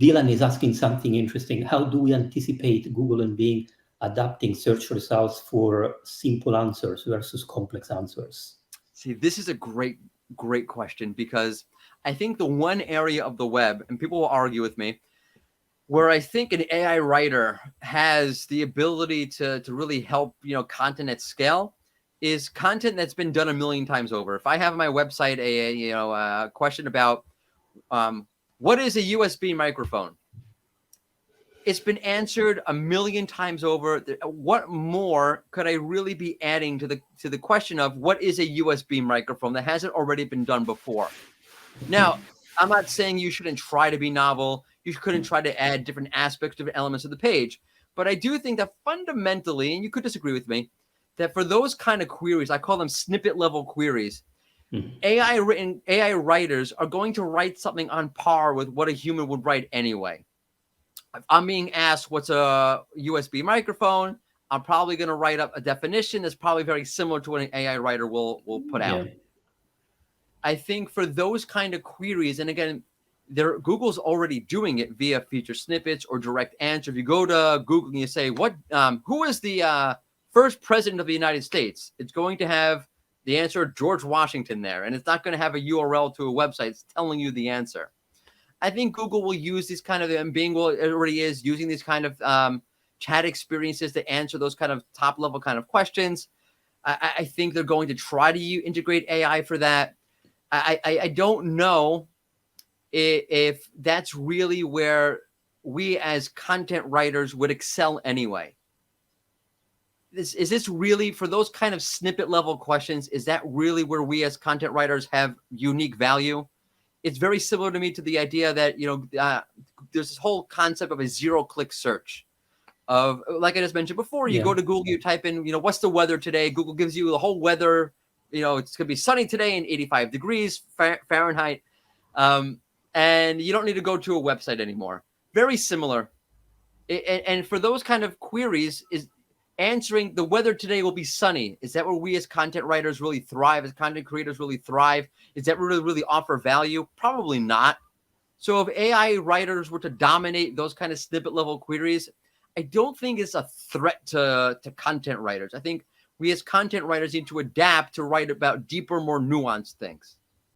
Dylan is asking something interesting. How do we anticipate Google and Bing adapting search results for simple answers versus complex answers? See, this is a great question, because I think the one area of the web, and people will argue with me, where I think an AI writer has the ability to really help, content at scale, is content that's been done a million times over. If I have on my website a question about what is a USB microphone, it's been answered a million times over. What more could I really be adding to the question of what is a USB microphone that hasn't already been done before? Now, I'm not saying you shouldn't try to be novel. You couldn't try to add different aspects, different elements of the page. But I do think that fundamentally, and you could disagree with me, that for those kind of queries, I call them snippet level queries, AI writers are going to write something on par with what a human would write anyway. If I'm being asked what's a USB microphone, I'm probably going to write up a definition that's probably very similar to what an AI writer will put out. I think for those kind of queries, and again, Google's already doing it via feature snippets or direct answer. If you go to Google and you say, who is the first president of the United States? It's going to have the answer George Washington there, and it's not going to have a URL to a website. It's telling you the answer. I think Google will use these kind of, and Bing already is using these kind of chat experiences to answer those kind of top level kind of questions. I think they're going to try to integrate AI for that. I don't know if that's really where we as content writers would excel anyway. Is this really, for those kind of snippet level questions, is that really where we as content writers have unique value? It's very similar to me to the idea that, there's this whole concept of a zero-click search. Of, like I just mentioned before, you go to Google, you type in, what's the weather today? Google gives you the whole weather. It's going to be sunny today and 85 degrees Fahrenheit. And you don't need to go to a website anymore. Very similar. And for those kind of queries, is answering the weather today will be sunny. Is that where we as content writers really thrive, as content creators really thrive? Is that really offer value? Probably not. So if AI writers were to dominate those kind of snippet level queries, I don't think it's a threat to content writers. I think we as content writers need to adapt to write about deeper, more nuanced things.